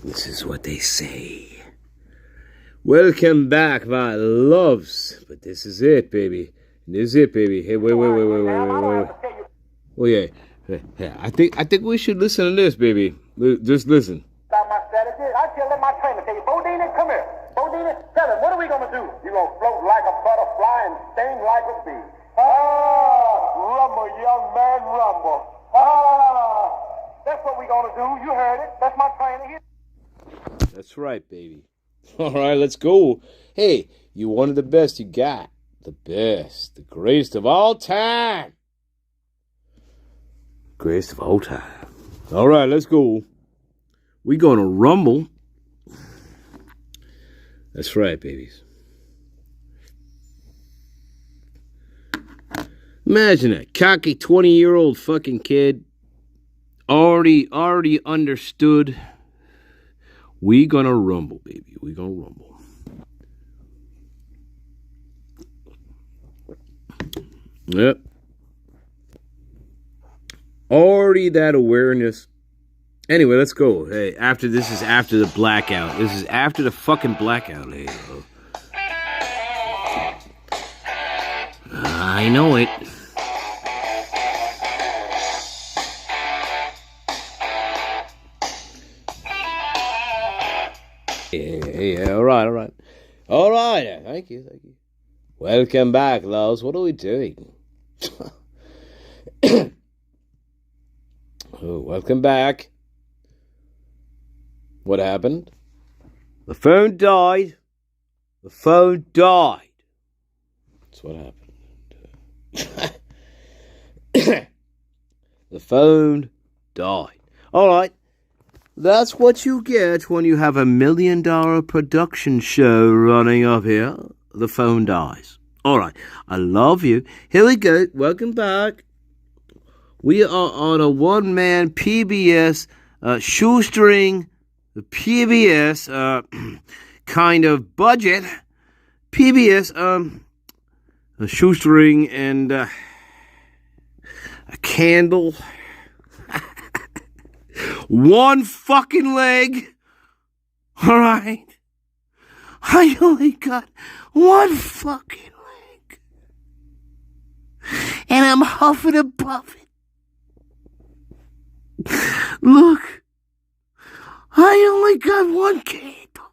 This is what they say. Welcome back, my loves. But this is it, baby. This is it, baby. Hey, wait. Oh yeah. I think we should listen to this, baby. Just listen. About my strategy, I tell my trainer, say, Bodine, come here. Bodine, tell him, what are we gonna do? You gonna float like a butterfly and sting like a bee. Rumble, young man, rumble. That's what we gonna do. You heard it. That's my trainer here. That's right, baby. All right, let's go. Hey, you wanted the best you got. The best. The greatest of all time. Greatest of all time. All right, let's go. We gonna rumble. That's right, babies. Imagine a cocky 20-year-old fucking kid already understood. We gonna rumble, baby. We gonna rumble. Yep. Already that awareness. Anyway, let's go. Hey, this is after the blackout. This is after the fucking blackout. Hey, I know it. Yeah, all right. Thank you. Welcome back, loves. What are we doing? Oh, welcome back. What happened? The phone died. That's what happened. The phone died. All right. That's what you get when you have $1 million production show running up here. The phone dies. All right. I love you. Here we go. Welcome back. We are on a one-man PBS shoestring PBS kind of budget. PBS a shoestring and a candle. One fucking leg. All right. I only got one fucking leg. And I'm huffing and puffing. Look. I only got one candle.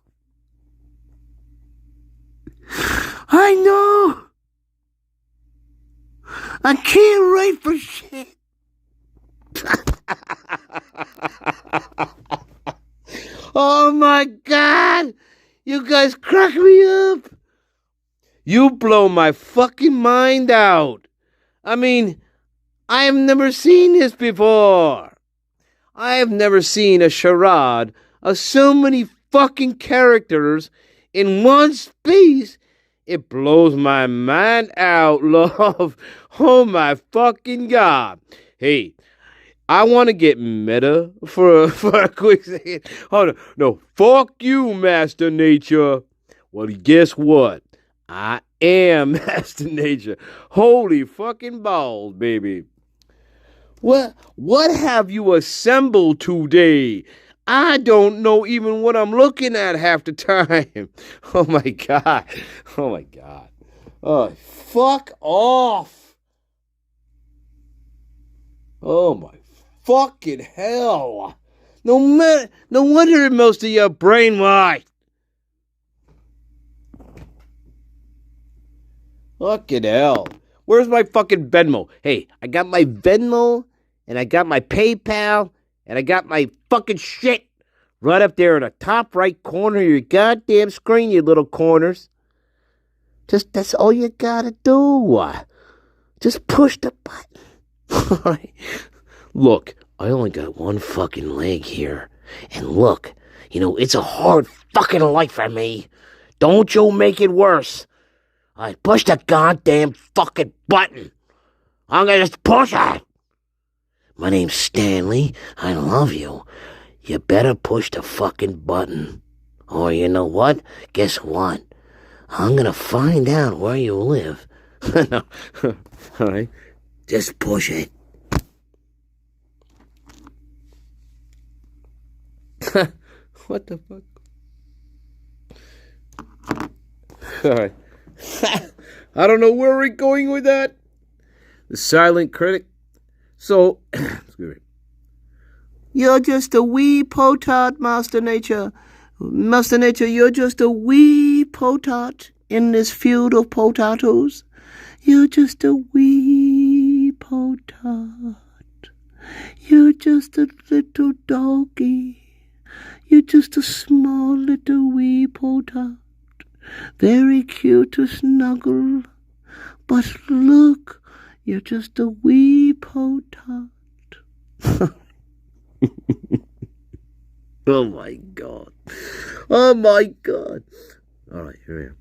I know. I can't write for shit. Oh my God! You guys crack me up! You blow my fucking mind out! I mean, I have never seen this before! I have never seen a charade of so many fucking characters in one space. It blows my mind out, love. Oh my fucking God. Hey, I want to get meta for a quick second. Hold on. No, fuck you, Master Nature. Well, guess what? I am Master Nature. Holy fucking balls, baby. What have you assembled today? I don't know even what I'm looking at half the time. Oh my God. Oh, fuck off. Oh my fucking hell. No wonder most of your brainwashed. Fucking hell. Where's my fucking Venmo? Hey, I got my Venmo, and I got my PayPal, and I got my fucking shit right up there in the top right corner of your goddamn screen, you little corners. That's all you gotta do. Just push the button. Alright? Look, I only got one fucking leg here. And look, it's a hard fucking life for me. Don't you make it worse. I push the goddamn fucking button. I'm gonna just push it. My name's Stanley. I love you. You better push the fucking button. Or you know what? Guess what? I'm gonna find out where you live. No. Alright. Just push it. What the fuck? All right. I don't know where we're going with that. The silent critic. So, excuse me. You're just a wee potard, Master Nature. Master Nature, you're just a wee potard in this field of potatoes. You're just a wee potard. You're just a little doggy. You're just a small little wee potard. Very cute to snuggle. But look, you're just a wee potard. Oh my God. Oh my God. All right, here we are.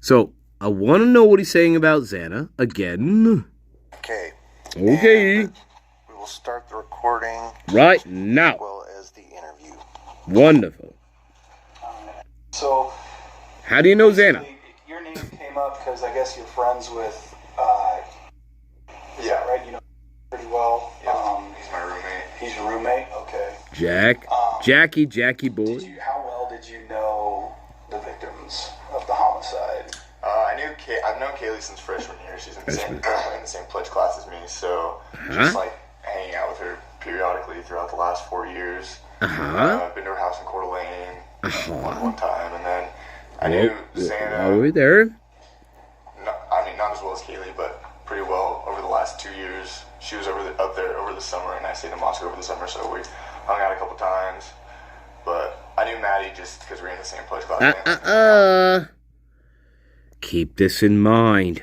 So, I want to know what he's saying about Xana again. Okay. Okay. And we will start the recording Right now. as well as the interview. Wonderful. So, How do you know Xana? your name came up because I guess you're friends with, is that right? You know pretty well. He's my roommate. He's your roommate? Okay. Jackie boy. How well did you know the victims of the homicide? I've known Kaylee since freshman year. She's in the same pledge class as me, so just like hanging out with her periodically throughout the last 4 years. I've been to her house in Coeur d'Alene one time, and then I knew Xana. Are we there? Not as well as Kaylee, but pretty well over the last 2 years. She was up there over the summer, and I stayed in Moscow over the summer, so we hung out a couple times. But I knew Maddie just because we were in the same pledge class. Keep this in mind.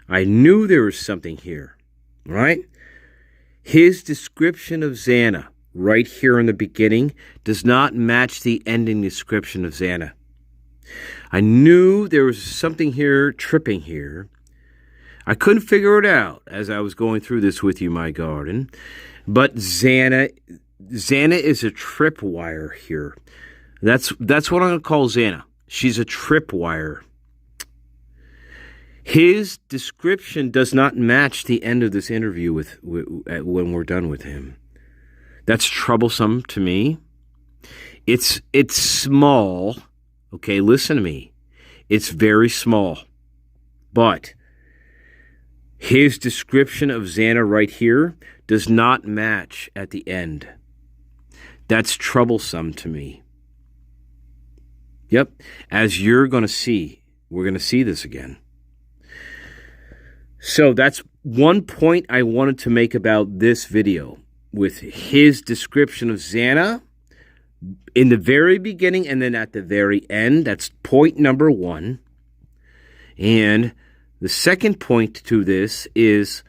I knew there was something here, right? His description of Xana, right here in the beginning, does not match the ending description of Xana. I knew there was something here, tripping here. I couldn't figure it out as I was going through this with you, my garden. But Xana is a tripwire here. That's what I'm going to call Xana. She's a tripwire. His description does not match the end of this interview when we're done with him. That's troublesome to me. It's small. Okay, listen to me. It's very small. But his description of Xana right here does not match at the end. That's troublesome to me. Yep, as you're going to see, we're going to see this again. So that's one point I wanted to make about this video with his description of Xana in the very beginning and then at the very end. That's point number one. And the second point to this is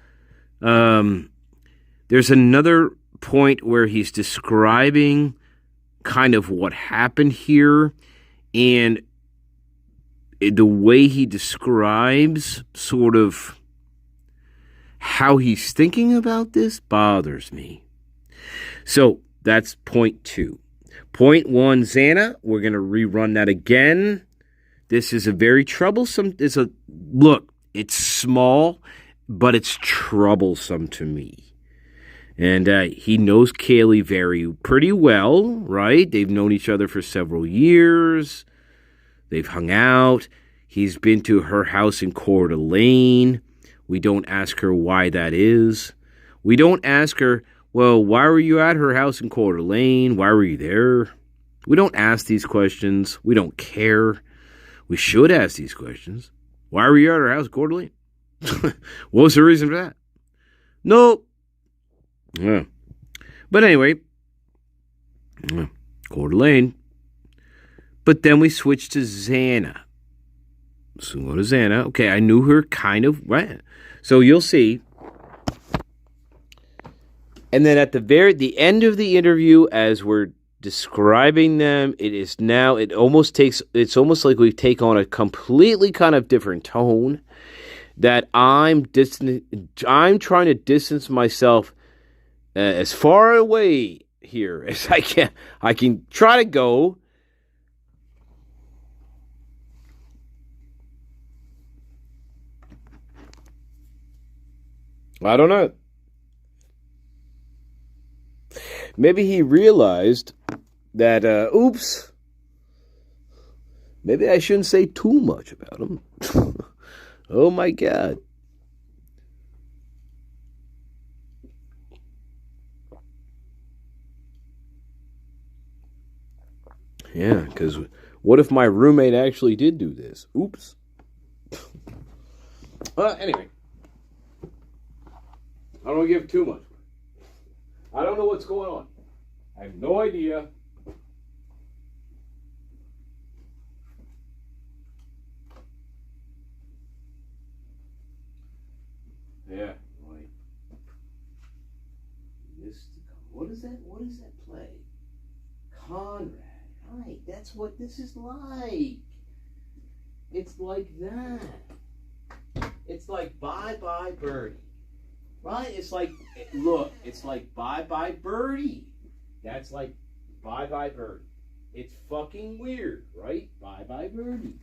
there's another point where he's describing kind of what happened here, and the way he describes sort of how he's thinking about this bothers me. So that's point two. Point one, Xana, we're going to rerun that again. This is a very troublesome, look, it's small, but it's troublesome to me. And he knows Kaylee pretty well, right? They've known each other for several years. They've hung out. He's been to her house in Coeur d'Alene. We don't ask her why that is. We don't ask her, well, why were you at her house in Coeur d'Alene? Why were you there? We don't ask these questions. We don't care. We should ask these questions. Why were you at her house in Coeur d'Alene? What was the reason for that? Nope. Yeah. But anyway, Coeur d'Alene. But then we switched to Xana. So go to Xana. Okay, I knew her kind of, right? So you'll see. And then at the end of the interview, as we're describing them, it's almost like we take on a completely kind of different tone, that I'm trying to distance myself as far away here as I can. I can try to go. I don't know. Maybe he realized that, oops, maybe I shouldn't say too much about him. Oh my God. Yeah, because what if my roommate actually did do this? Oops. Anyway. I don't give too much. I don't know what's going on. I have no idea. Yeah. What is that? What is that play? Conrad. Right. That's what this is like. It's like that. It's like Bye Bye Birdie. Right? It's like, look, it's like Bye Bye Birdie. That's like Bye Bye Birdie. It's fucking weird, right? Bye Bye Birdie.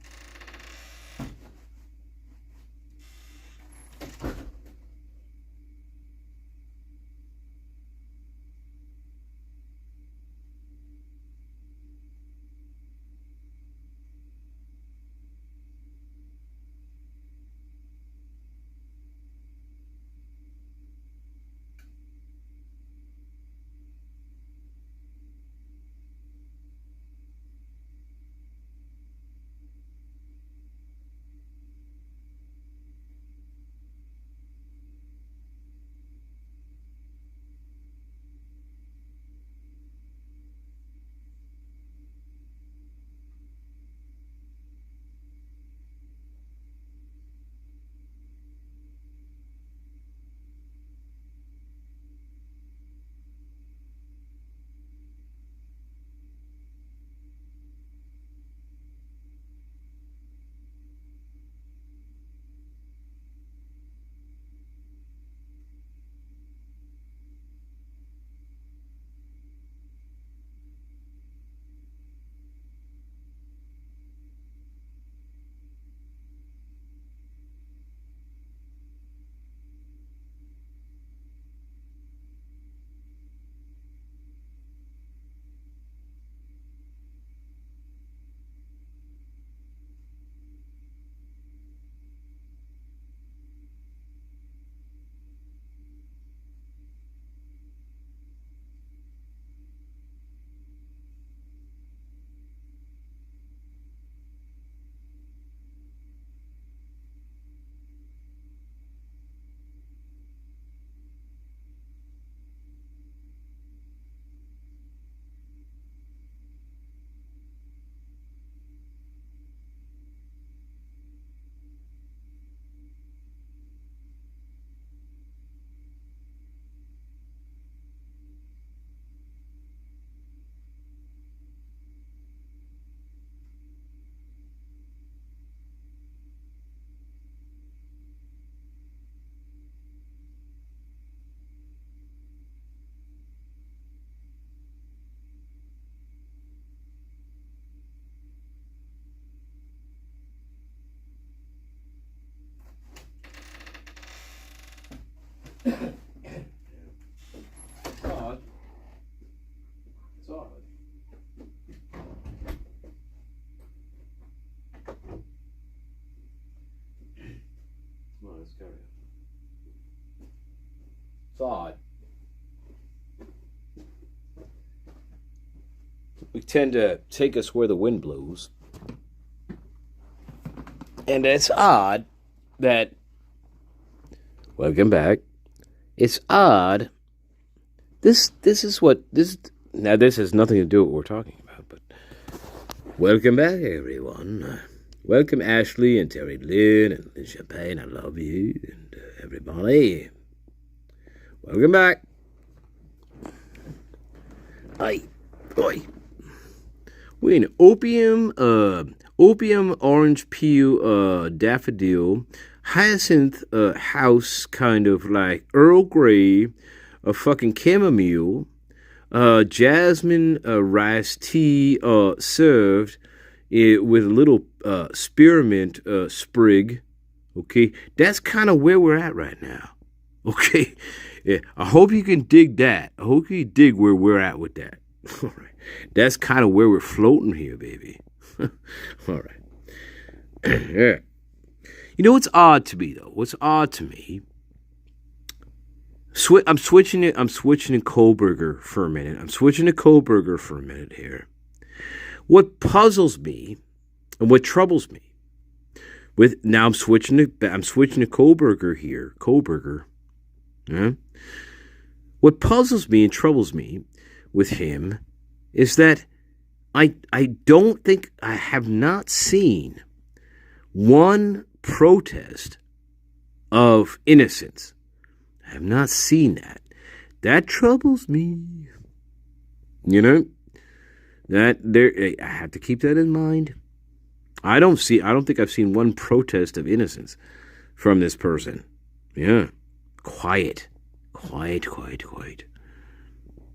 Odd. It's odd. Come on, let's carry on. It's odd. We tend to take us where the wind blows. And it's odd that... Welcome back. It's odd. This is what... Now, this has nothing to do with what we're talking about, but... Welcome back, everyone. Welcome, Ashley and Terry Lynn and Lynn Champagne. I love you. And everybody. Welcome back. Oi. We're in opium, orange peel, daffodil, hyacinth, house, kind of like Earl Grey, a fucking chamomile, jasmine, rice tea, served with a little, spearmint, sprig. Okay. That's kind of where we're at right now. Okay. Yeah. I hope you can dig that. I hope you dig where we're at with that. All right. That's kind of where we're floating here, baby. All right. Yeah. You know what's odd to me, though? What's odd to me? I'm switching to Kohlberger for a minute. Here. What puzzles me and what troubles me I'm switching to Kohlberger here. Kohlberger. Yeah. What puzzles me and troubles me with him is that I don't think I have not seen one protest of innocence. I have not seen that. That troubles me. You know, I have to keep that in mind. I don't think I've seen one protest of innocence from this person. Yeah. Quiet.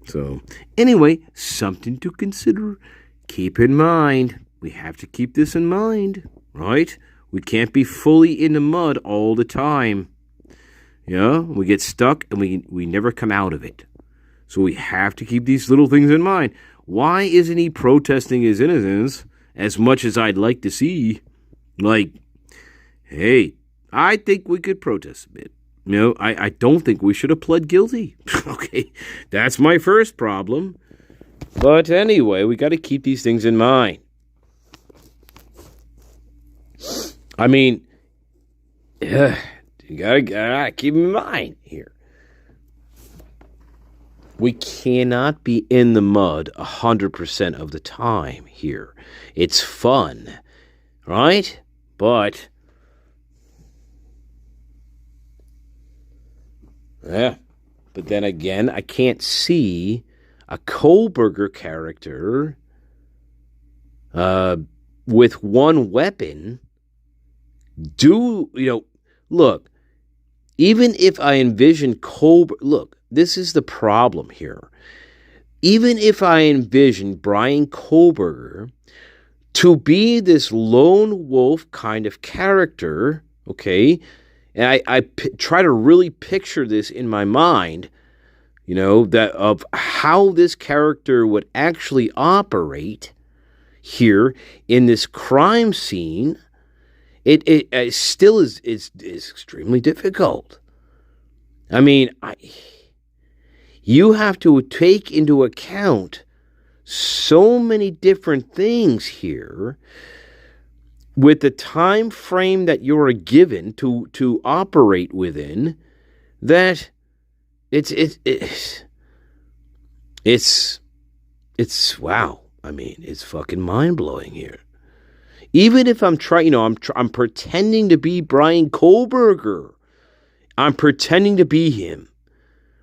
So, anyway, something to consider. Keep in mind. We have to keep this in mind, right? We can't be fully in the mud all the time. Yeah, we get stuck and we never come out of it. So we have to keep these little things in mind. Why isn't he protesting his innocence as much as I'd like to see? Like, hey, I think we could protest a bit. You know, I don't think we should have pled guilty. Okay, that's my first problem. But anyway, we got to keep these things in mind. I mean, you gotta keep in mind here. We cannot be in the mud 100% of the time here. It's fun, right? But yeah, but then again, I can't see a Kohlberger character with one weapon look, even if I envision look, this is the problem here. Even if I envision Brian Kohlberger to be this lone wolf kind of character, okay, and I try to really picture this in my mind, you know, that of how this character would actually operate here in this crime scene, it still is extremely difficult. I mean, you have to take into account so many different things here with the time frame that you're given to operate within, that it's wow. I mean, it's fucking mind-blowing here. Even if I'm trying, I'm pretending to be Brian Kohlberger. I'm pretending to be him.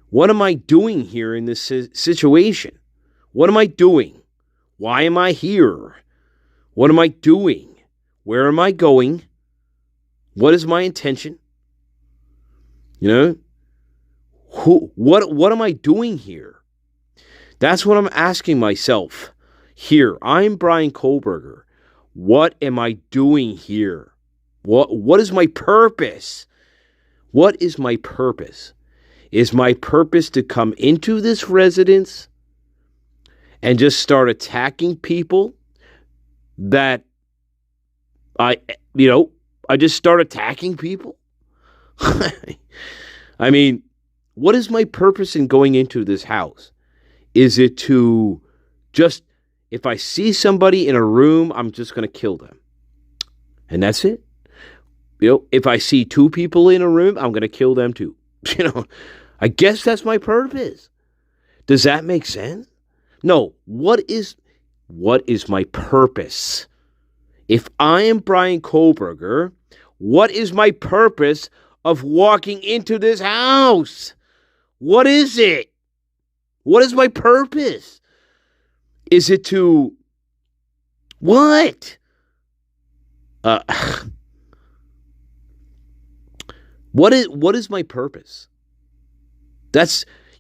What am I doing here in this situation? What am I doing? Why am I here? What am I doing? Where am I going? What is my intention? You know? What am I doing here? That's what I'm asking myself here. I'm Brian Kohlberger. What am I doing here? What is my purpose? What is my purpose? Is my purpose to come into this residence and just start attacking people that I just start attacking people? I mean, what is my purpose in going into this house? Is it to just, if I see somebody in a room, I'm just going to kill them? And that's it? If I see two people in a room, I'm going to kill them too. I guess that's my purpose. Does that make sense? No. What is my purpose? If I am Brian Kohlberger, what is my purpose of walking into this house? What is it? What is my purpose? Is it to what? What is my purpose?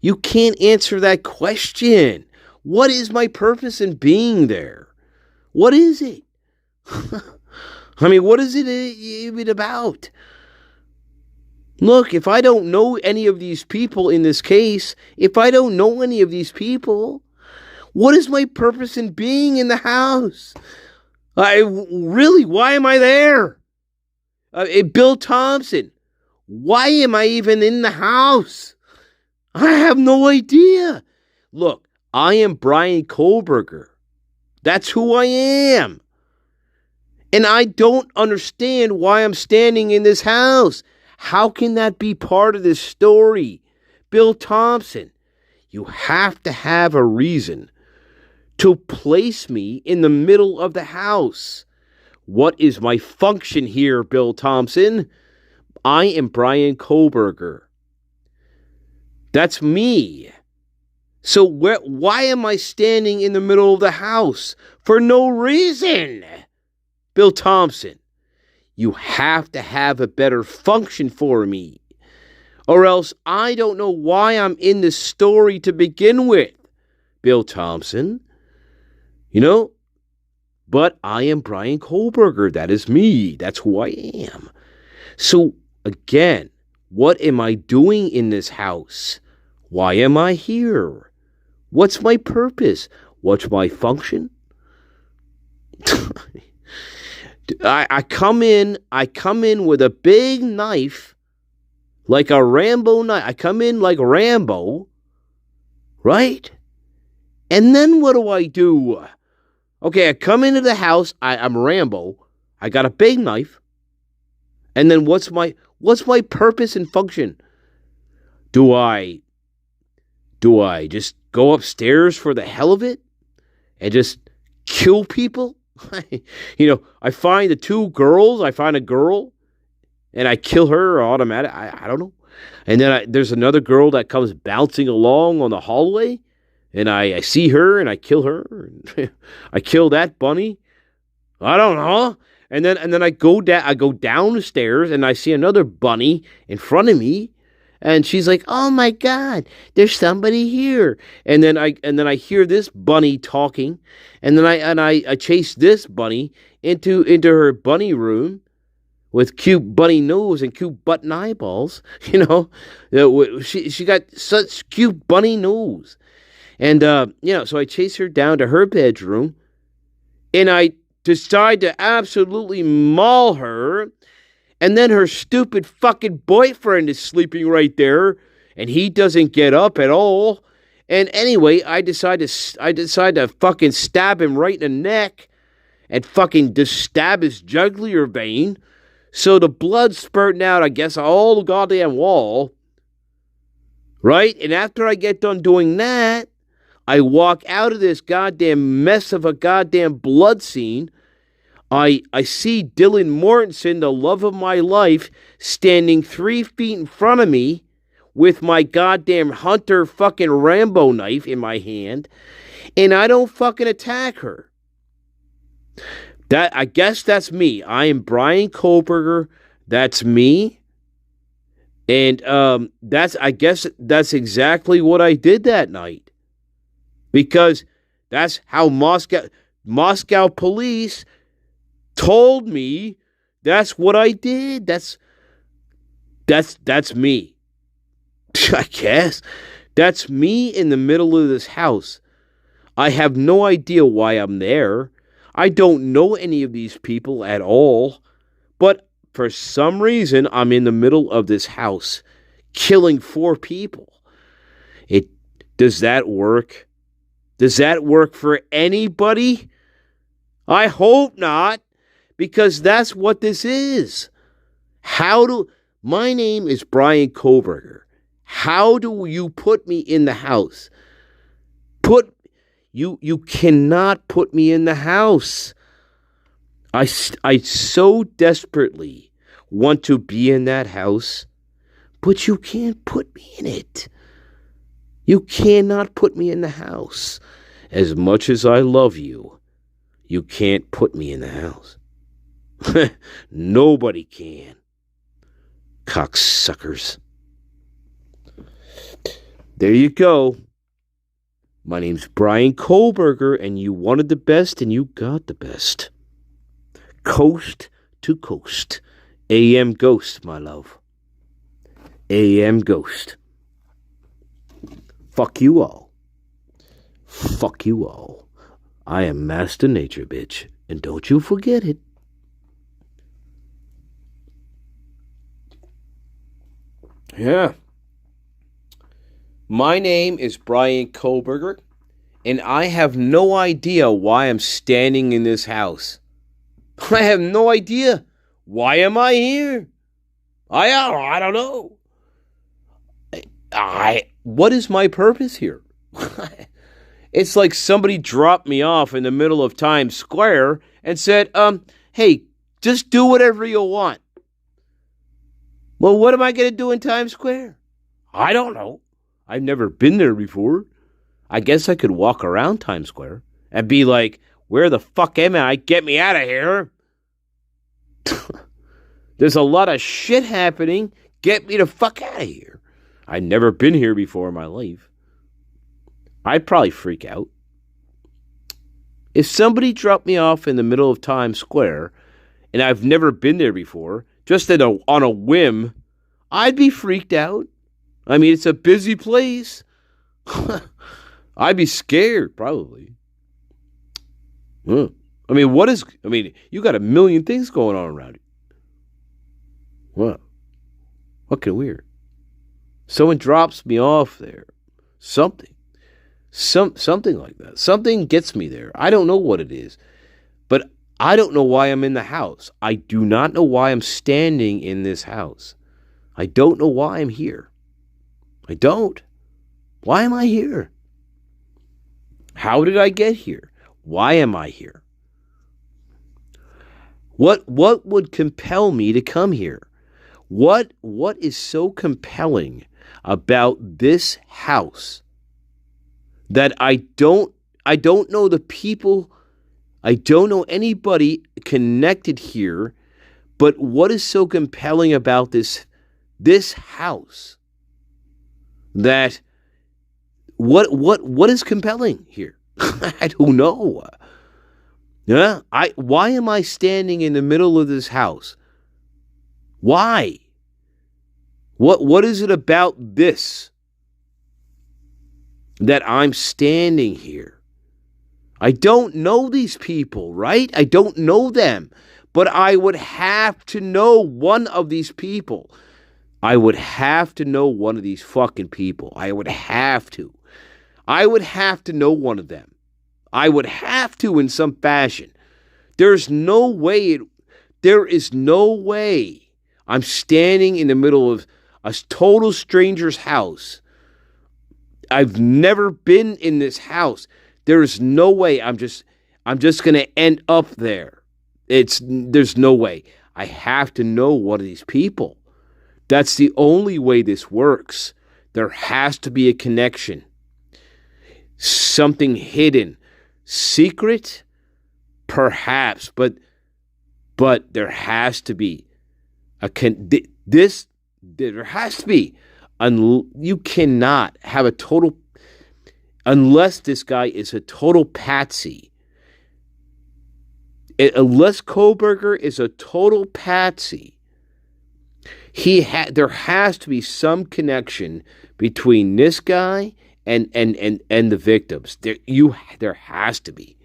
You can't answer that question. What is my purpose in being there? What is it? I mean, what is it even about? Look, if I don't know any of these people in this case, What is my purpose in being in the house? Really, why am I there? Bill Thompson, why am I even in the house? I have no idea. Look, I am Brian Kohlberger. That's who I am. And I don't understand why I'm standing in this house. How can that be part of this story? Bill Thompson, you have to have a reason to place me in the middle of the house. What is my function here, Bill Thompson? I am Brian Kohlberger. That's me. So why am I standing in the middle of the house? For no reason. Bill Thompson, you have to have a better function for me. Or else I don't know why I'm in this story to begin with. Bill Thompson, but I am Brian Kohlberger. That is me. That's who I am. So again, what am I doing in this house? Why am I here? What's my purpose? What's my function? I come in with a big knife, like a Rambo knife. I come in like Rambo, right? And then what do? Okay, I come into the house, I'm Rambo, I got a big knife, and then what's my purpose and function? Do I just go upstairs for the hell of it and just kill people? I find the two girls, I find a girl, and I kill her automatic. I don't know. And then there's another girl that comes bouncing along on the hallway, and I see her, and I kill her. I kill that bunny. I don't know. And then I go down the stairs, and I see another bunny in front of me, and she's like, "Oh my God, there's somebody here." And then I hear this bunny talking, and then I chase this bunny into her bunny room with cute bunny nose and cute button eyeballs. She got such cute bunny nose. And, so I chase her down to her bedroom, and I decide to absolutely maul her, and then her stupid fucking boyfriend is sleeping right there, and he doesn't get up at all. And anyway, I decide to fucking stab him right in the neck, and fucking just stab his jugular vein, so the blood's spurting out, I guess, all the goddamn wall, right? And after I get done doing that, I walk out of this goddamn mess of a goddamn blood scene. I see Dylan Mortensen, the love of my life, standing 3 feet in front of me with my goddamn Hunter fucking Rambo knife in my hand, and I don't fucking attack her. I guess that's me. I am Brian Kohlberger. That's me. And I guess that's exactly what I did that night. Because that's how Moscow police told me that's what I did. That's me. I guess. That's me in the middle of this house. I have no idea why I'm there. I don't know any of these people at all. But for some reason, I'm in the middle of this house, killing 4 people. Does that work? Does that work for anybody? I hope not, because that's what this is. My name is Brian Kohlberger. How do you put me in the house? You cannot put me in the house. I so desperately want to be in that house, but you can't put me in it. You cannot put me in the house. As much as I love you, you can't put me in the house. Nobody can. Cocksuckers. There you go. My name's Brian Kohlberger, and you wanted the best, and you got the best. Coast to coast. AM Ghost, my love. AM Ghost. Fuck you all. Fuck you all. I am Master Nature, bitch. And don't you forget it. Yeah. My name is Brian Kohlberger, and I have no idea why I'm standing in this house. I have no idea. Why am I here? I don't know. What is my purpose here? It's like somebody dropped me off in the middle of Times Square and said, hey, just do whatever you want. Well, what am I going to do in Times Square? I don't know. I've never been there before. I guess I could walk around Times Square and be like, where the fuck am I? Get me out of here. There's a lot of shit happening. Get me the fuck out of here. I've never been here before in my life. I'd probably freak out. If somebody dropped me off in the middle of Times Square and I've never been there before, just on a whim, I'd be freaked out. I mean, it's a busy place. I'd be scared, probably. I mean, you got a million things going on around you. What? Fucking weird. Someone drops me off there. Something like that. Something gets me there. I don't know what it is. But I don't know why I'm in the house. I do not know why I'm standing in this house. I don't know why I'm here. I don't. Why am I here? How did I get here? Why am I here? What would compel me to come here? What is so compelling about this house that I don't know the people, I don't know anybody connected here, but what is so compelling about this house that what is compelling here? I don't know. Yeah, why am I standing in the middle of this house? Why? What is it about this that I'm standing here? I don't know these people, right? I don't know them, but I would have to know one of these people. I would have to know one of these fucking people. I would have to know one of them. I would have to in some fashion. There is no way I'm standing in the middle of a total stranger's house. I've never been in this house. There is no way I'm just going to end up there. There's no way. I have to know one of these people. That's the only way this works. There has to be a connection. Something hidden. Secret? Perhaps, but there has to be there has to be. You cannot have a total, unless this guy is a total patsy. Unless Kohlberger is a total patsy, there has to be some connection between this guy and the victims. There has to be.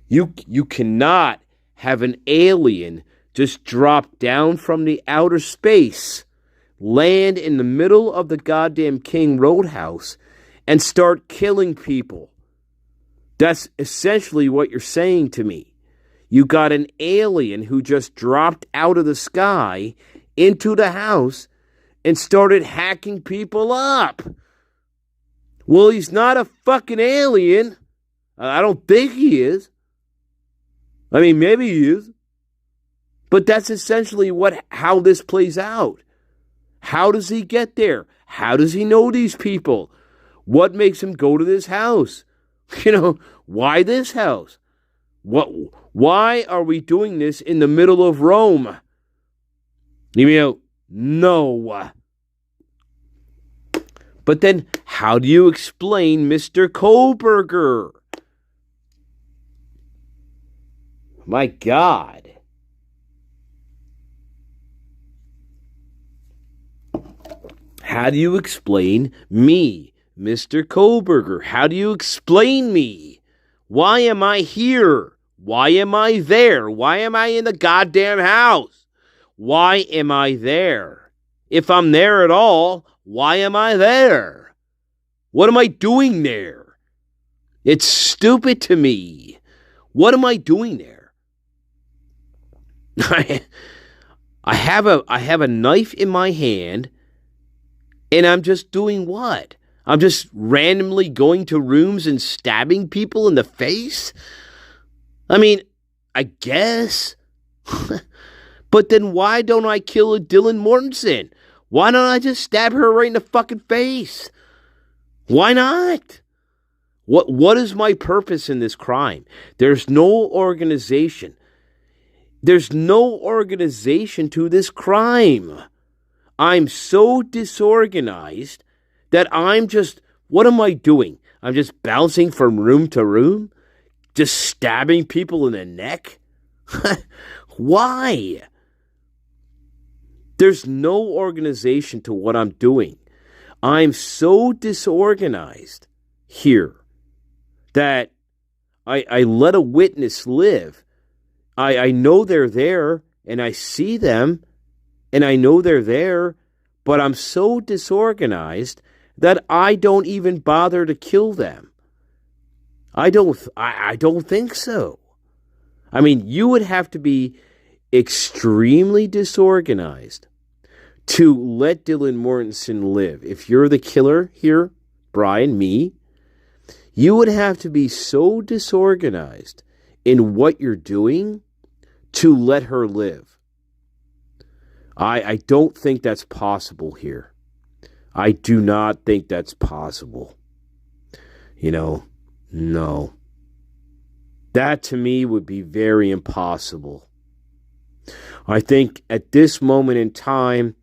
You cannot have an alien just drop down from the outer space, land in the middle of the goddamn King Roadhouse, and start killing people. That's essentially what you're saying to me. You got an alien who just dropped out of the sky into the house and started hacking people up. Well, he's not a fucking alien. I don't think he is. I mean, maybe he is. But that's essentially how this plays out. How does he get there? How does he know these people? What makes him go to this house? Why this house? Why are we doing this in the middle of Rome? No. But then, how do you explain Mr. Kohlberger? My God. How do you explain me, Mr. Kohlberger, how do you explain me? Why am I here? Why am I there? Why am I in the goddamn house? Why am I there? If I'm there at all, why am I there? What am I doing there? It's stupid to me. What am I doing there? I have a knife in my hand, and I'm just doing what? I'm just randomly going to rooms and stabbing people in the face? I mean, I guess. But then why don't I kill a Dylan Mortensen? Why don't I just stab her right in the fucking face? Why not? What is my purpose in this crime? There's no organization. There's no organization to this crime. I'm so disorganized that what am I doing? I'm just bouncing from room to room? Just stabbing people in the neck? Why? There's no organization to what I'm doing. I'm so disorganized here that I let a witness live. I know they're there, and I see them, and I know they're there, but I'm so disorganized that I don't even bother to kill them. I don't think so. I mean, you would have to be extremely disorganized to let Dylan Mortensen live. If you're the killer here, Brian, me, you would have to be so disorganized in what you're doing to let her live. I don't think that's possible here. I do not think that's possible. No. That to me would be very impossible. I think at this moment in time,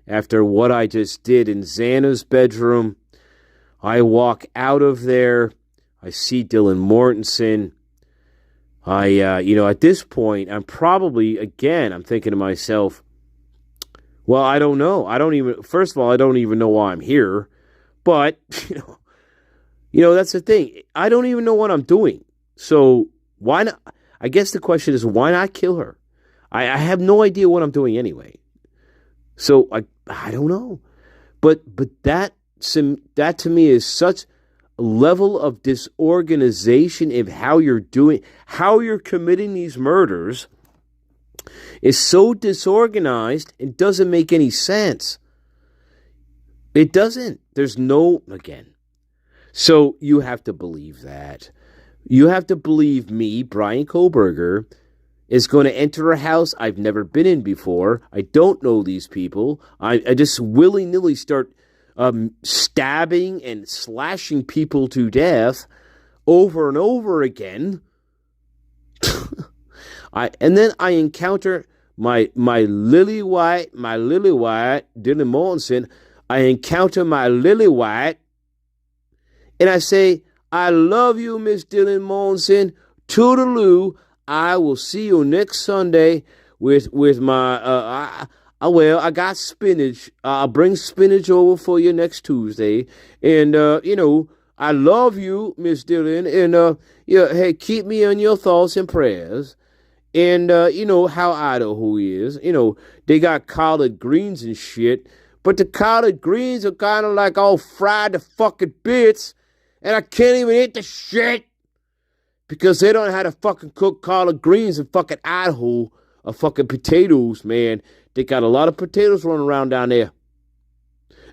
after what I just did in Xana's bedroom, I walk out of there. I see Dylan Mortensen. At this point, I'm thinking to myself, well, I don't know. First of all, I don't even know why I'm here. But, that's the thing. I don't even know what I'm doing. So why not? I guess the question is, why not kill her? I have no idea what I'm doing anyway. So I don't know. But that to me is such a level of disorganization of how you're committing these murders is so disorganized, it doesn't make any sense. It doesn't. Again. So you have to believe that. You have to believe me, Brian Kohlberger, is going to enter a house I've never been in before. I don't know these people. I just willy-nilly start stabbing and slashing people to death over and over again. And then I encounter my lily white Dylan Mortensen. I encounter my lily white, and I say, I love you, Miss Dylan Mortensen. Toodaloo. I will see you next Sunday with my I got spinach. I'll bring spinach over for you next Tuesday. And I love you, Miss Dylan. And hey, keep me in your thoughts and prayers. And how Idaho is. They got collard greens and shit. But the collard greens are kind of like all fried to fucking bits. And I can't even eat the shit. Because they don't know how to fucking cook collard greens in fucking Idaho or fucking potatoes, man. They got a lot of potatoes running around down there.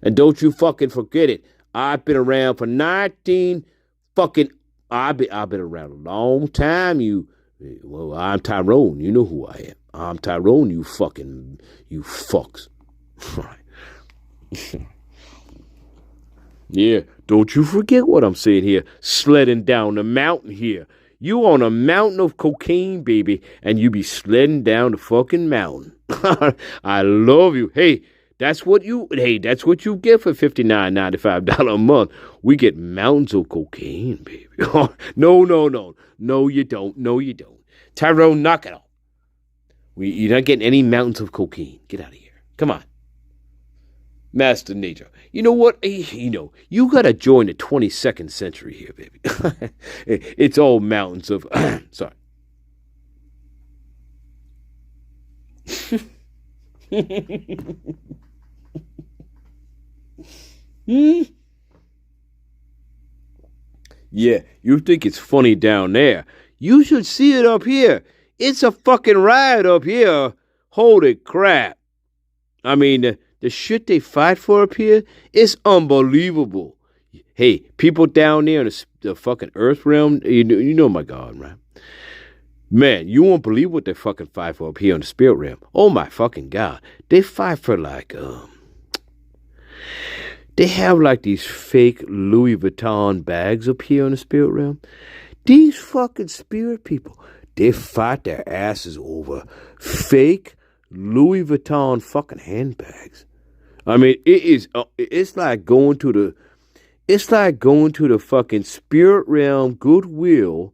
And don't you fucking forget it. I've been around for I've been around a long time. I'm Tyrone. You know who I am. I'm Tyrone, you fucks. Right. Yeah, don't you forget what I'm saying here. Sledding down the mountain here. You on a mountain of cocaine, baby, and you be sledding down the fucking mountain. I love you. Hey, that's what you get for $59.95 a month. We get mountains of cocaine, baby. No. No, you don't. Tyrone, knock it off. You're not getting any mountains of cocaine. Get out of here. Come on. Master Nature. You know what? You gotta join the 22nd century here, baby. It's all mountains of... Sorry. Yeah, you think it's funny down there. You should see it up here. It's a fucking riot up here. Holy crap. I mean, the shit they fight for up here is unbelievable. Hey, people down there in the fucking earth realm, you know my God, right? Man, you won't believe what they fucking fight for up here in the spirit realm. Oh my fucking God. They fight for they have like these fake Louis Vuitton bags up here in the spirit realm. These fucking spirit people, they fight their asses over fake Louis Vuitton fucking handbags. I mean, it's like going to the fucking spirit realm Goodwill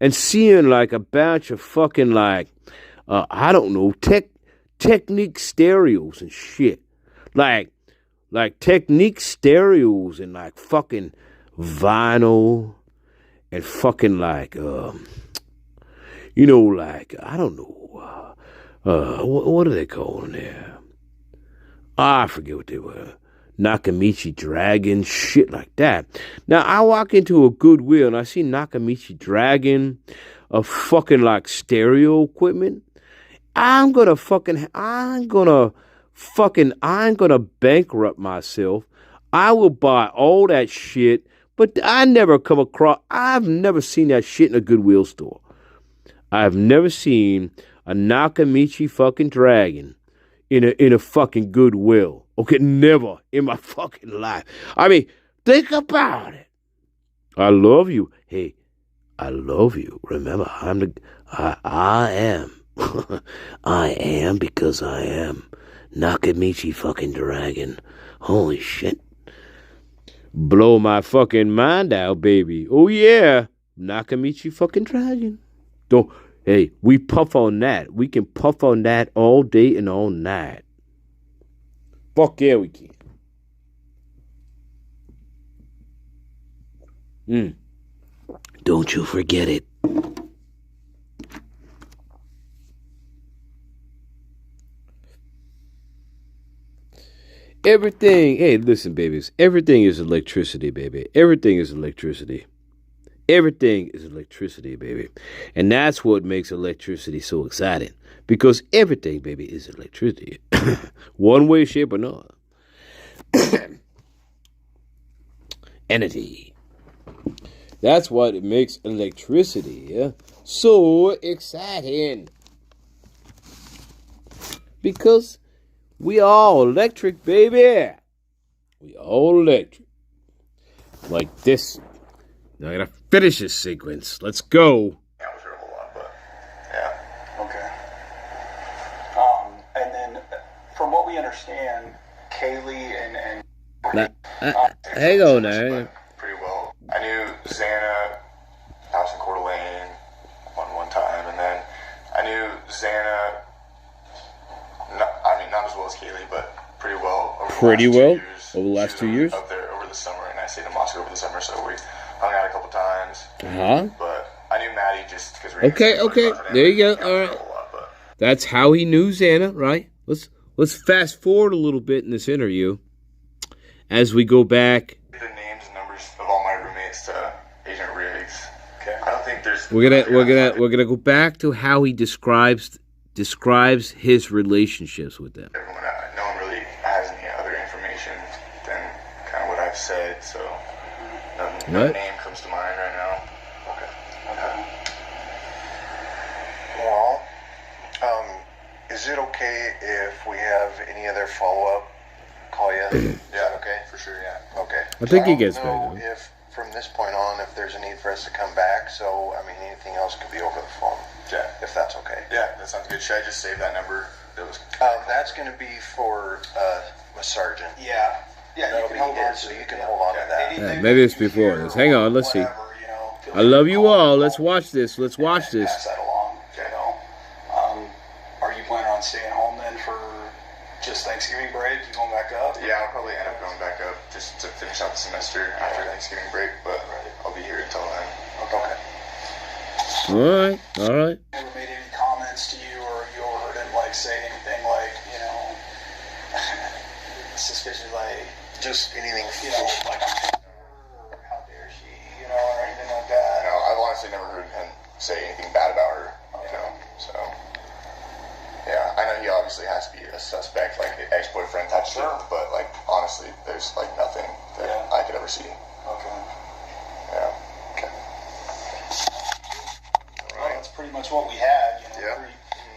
and seeing like a batch of fucking like, I don't know, Technique stereos and shit. Like Technique stereos and like fucking vinyl and fucking like, I don't know, what are they calling there? I forget what they were. Nakamichi Dragon, shit like that. Now, I walk into a Goodwill and I see Nakamichi Dragon, a fucking like stereo equipment. I'm gonna bankrupt myself. I will buy all that shit, but I've never seen that shit in a Goodwill store. I've never seen a Nakamichi fucking Dragon in a fucking Goodwill. Okay, never in my fucking life. I mean, think about it. I love you. Hey, I love you. Remember, I am. I am because I am Nakamichi fucking Dragon. Holy shit. Blow my fucking mind out, baby. Oh yeah, Nakamichi fucking Dragon. Hey, we puff on that. We can puff on that all day and all night. Fuck yeah, we can. Don't you forget it. Everything, hey, listen, babies. Everything is electricity, baby. Everything is electricity. Everything is electricity, baby. And that's what makes electricity so exciting. Because everything, baby, is electricity. One way, shape, or another. Energy. That's what makes electricity so exciting. Because we all electric, baby. We all electric. Like this. Now I gotta finish this sequence. Let's go. Yeah, with her a whole lot, but yeah. Okay. And then, from what we understand, Kaylee and hang on now. Pretty well. I knew Xana, house in Coeur d'Alene, one time, and then I knew Xana. Not as well as Kaylee, but pretty well. Over the last 2 years. Up there over the summer, and I stayed in Moscow over the summer, so we hung out a couple times. But I knew Maddie just because we. Okay. There you go. All right. That's how he knew Xana, right? Let's fast forward a little bit in this interview as we go back. The names and numbers of all my roommates to Agent Riggs. Okay. I don't think there's. We're gonna go back to how he describes his relationships with them. No one really has any other information than kind of what I've said, so no name comes to mind right now. Okay. Well, is it okay if we have any other follow-up? Call you? Yeah, okay, for sure, yeah. Okay. I think he gets know paid. If from this point on, if there's a need for us to come back, so I mean, anything else could be over the phone. Yeah. If that's okay. Yeah, that sounds good. Should I just save that number? That was. That's going to be for a sergeant. yeah, That'll be his, so you can hold on to that. Yeah, maybe it's before this. Hang on, let's see. I love you all. Let's watch this. Pass that along. Are you planning on staying home then for just Thanksgiving break? You going back up? Yeah, finish out the semester after Thanksgiving break, but I'll be here until then. Okay. All right. Ever made any comments to you, or you overheard him like say anything like, you know, suspicious, like Just anything. you know, like how dare she, you know, or anything like that? No, I've honestly never heard him say anything bad about her, you know, so. Yeah, I know he obviously has to be a suspect, like the ex-boyfriend type shit, but, like, honestly, there's, like, nothing that I could ever see. Okay. Yeah. Okay. Well, that's pretty much what we had, you know, Yeah.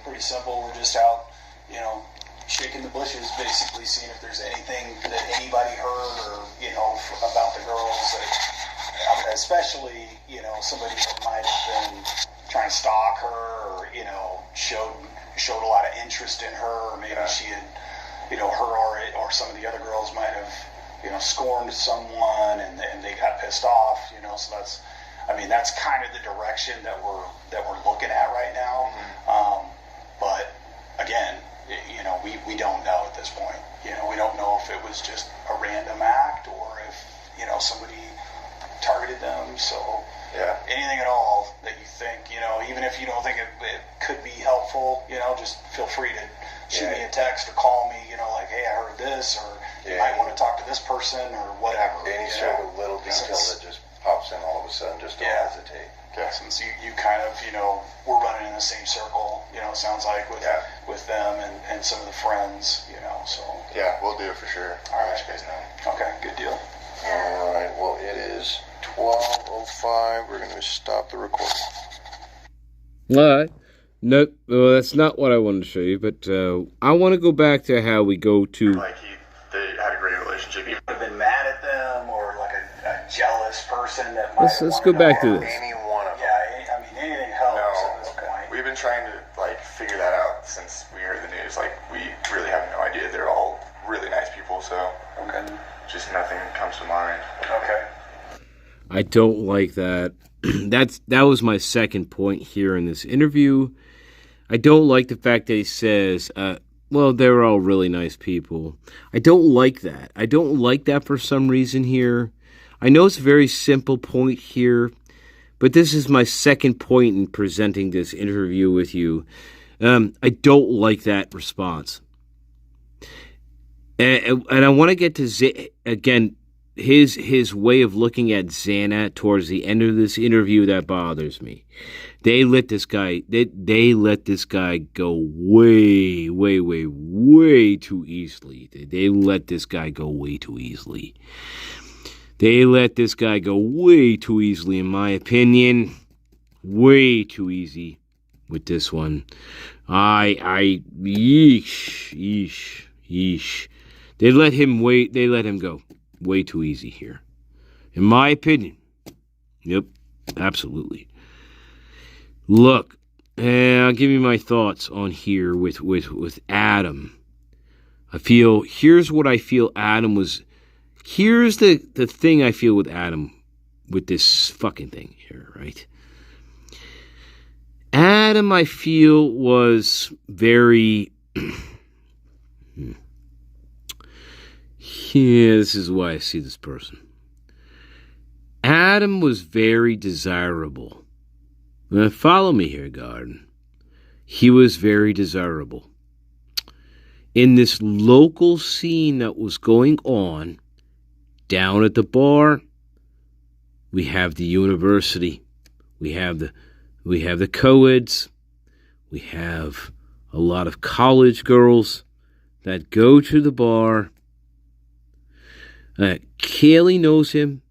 pretty simple. We're just out, you know, shaking the bushes, basically, seeing if there's anything that anybody heard or, you know, about the girls, that, especially, you know, somebody that might have been trying to stalk her, or, you know, showed a lot of interest in her, or maybe she had, you know, her or some of the other girls might have, you know, scorned someone, and they got pissed off, you know. So that's kind of the direction that we're looking at right now. But again, you know, we don't know at this point. You know, we don't know if it was just a random act, or if, you know, somebody targeted them. So anything at all that you think, you know, even if you don't think it could be helpful, you know, just feel free to shoot me a text or call me, you know, like, hey, I heard this, or you might want to talk to this person, or whatever. Any sort of little detail that just pops in all of a sudden, just don't hesitate. Yeah, since you kind of, you know, we're running in the same circle, you know, it sounds like with them and some of the friends, you know, so. Yeah, we'll do it for sure. All right. Let you guys know. Okay, good deal. All right, well, it is 12:05. We're going to stop the recording. All right. Nope, well, that's not what I wanted to show you, but I want to go back to how we go to... Like, they had a great relationship. Even Have been mad at them, or like a jealous person that might Let's go back to this. Any one of them. Yeah, I mean, anything helps at this point. we've been trying to, like, figure that out since we heard the news. Like, we really have no idea. They're all really nice people, so just nothing comes to mind. Okay. I don't like that. That was my second point here in this interview. I don't like the fact that he says, well, they're all really nice people. I don't like that. I don't like that for some reason here. I know it's a very simple point here, but this is my second point in presenting this interview with you. I don't like that response. And I want to get to, again, his way of looking at Xana towards the end of this interview. That bothers me. They let this guy go way, way, way, way too easily. They let this guy go way too easily. They let this guy go way too easily, in my opinion. Way too easy with this one. Yeesh. They let him go way too easy here, in my opinion. Yep, absolutely. Look, I'll give you my thoughts on here with Adam. Here's what I feel Adam was. Here's the thing I feel with Adam, with this fucking thing here, right? Adam, I feel, was very... Yeah, this is why I see this person. Adam was very desirable. Now, follow me here, Garden. He was very desirable. In this local scene that was going on, down at the bar, we have the university. We have the co-eds. We have a lot of college girls that go to the bar. Kaylee knows him.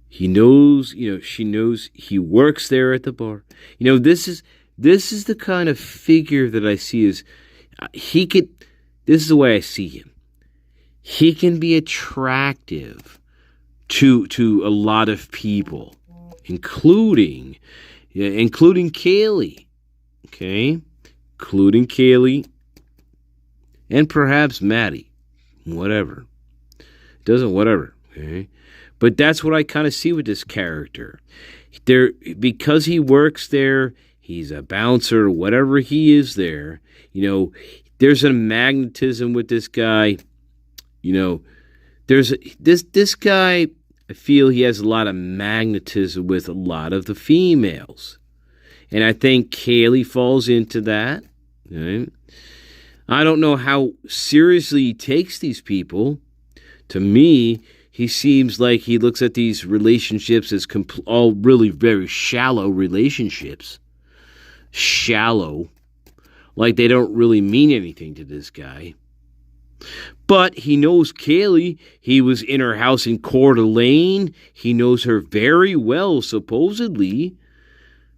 He knows, she knows he works there at the bar. This is the kind of figure that I see as this is the way I see him. He can be attractive to a lot of people, including Kaylee. Okay? Including Kaylee and perhaps Maddie. Whatever. Whatever, okay? But that's what I kind of see with this character. Because he works there, he's a bouncer, whatever he is there, there's a magnetism with this guy, there's this guy, I feel he has a lot of magnetism with a lot of the females. And I think Kaylee falls into that. Right? I don't know how seriously he takes these people. To me, he seems like he looks at these relationships as all really very shallow relationships. Shallow. Like they don't really mean anything to this guy. But he knows Kaylee. He was in her house in Coeur d'Alene. He knows her very well, supposedly.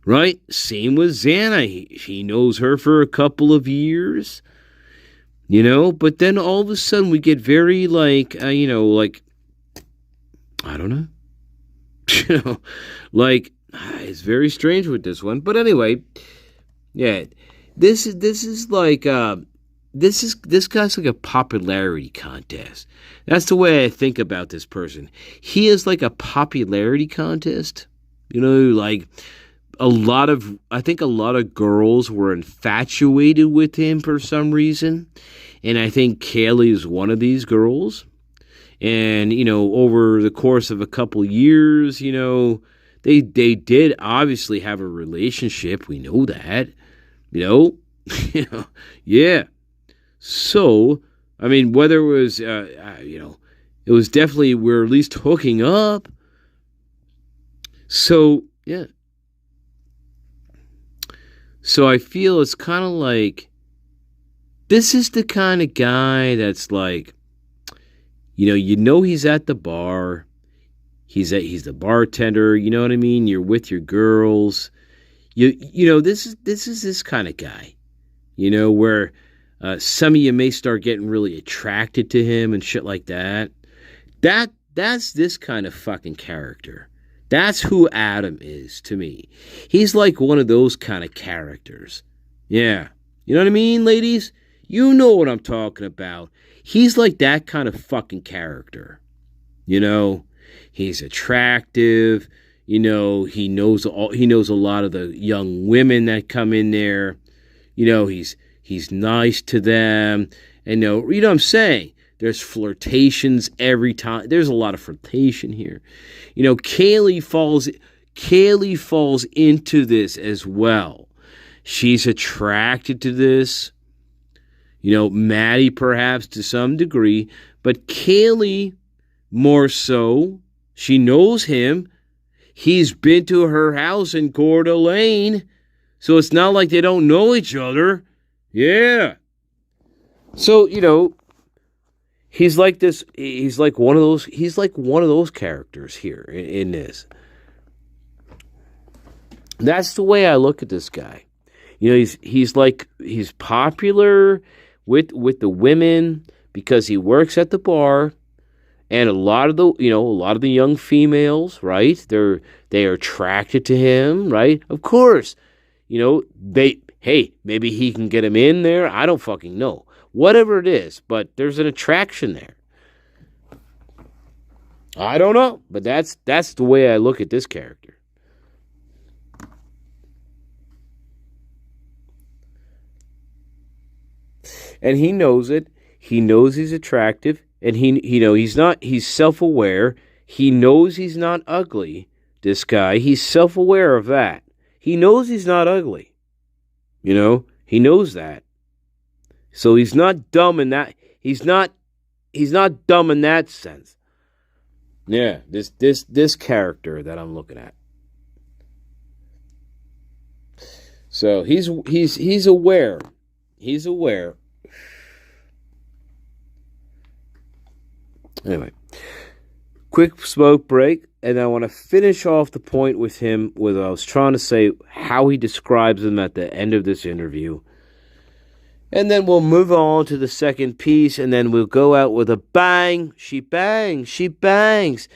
Right? Same with Xana. He knows her for a couple of years. You know? But then all of a sudden we get very like, like, I don't know. You know? Like, it's very strange with this one. But anyway, yeah. This is like, this guy's like a popularity contest. That's the way I think about this person. He is like a popularity contest. You know, like I think a lot of girls were infatuated with him for some reason. And I think Kaylee is one of these girls. And, over the course of a couple years, they did obviously have a relationship. We know that, yeah. So, I mean, whether it was, it was definitely, we're at least hooking up. So, yeah. So I feel it's kind of like, this is the kind of guy that's like, he's at the bar. He's the bartender. You know what I mean? You're with your girls. This is this kind of guy. Where some of you may start getting really attracted to him and shit like that. That's this kind of fucking character. That's who Adam is to me. He's like one of those kind of characters. Yeah. You know what I mean, ladies? You know what I'm talking about. He's like that kind of fucking character. He's attractive. He knows a lot of the young women that come in there. He's nice to them. And you know what I'm saying? There's flirtations every time. There's a lot of flirtation here. Kaylee falls into this as well. She's attracted to this. Maddie perhaps to some degree, but Kaylee more so. She knows him. He's been to her house in Coeur d'Alene, so it's not like they don't know each other. Yeah. So, he's like this. He's like one of those characters here in this. That's the way I look at this guy. He's popular with the women because he works at the bar, and a lot of the young females, right? They are attracted to him, right? Of course, maybe he can get him in there. I don't fucking know. Whatever it is, but there's an attraction there. I don't know, but that's the way I look at this character. And he knows it. He knows he's attractive, and he's self-aware. He knows he's not ugly. This guy, he's self-aware of that. He knows he's not ugly. He knows that. So he's not dumb in that. He's not dumb in that sense. Yeah, this character that I'm looking at. So he's aware. He's aware. Anyway, quick smoke break, and I want to finish off the point with him with I was trying to say how he describes him at the end of this interview. And then we'll move on to the second piece, and then we'll go out with a bang. She bangs, she bangs,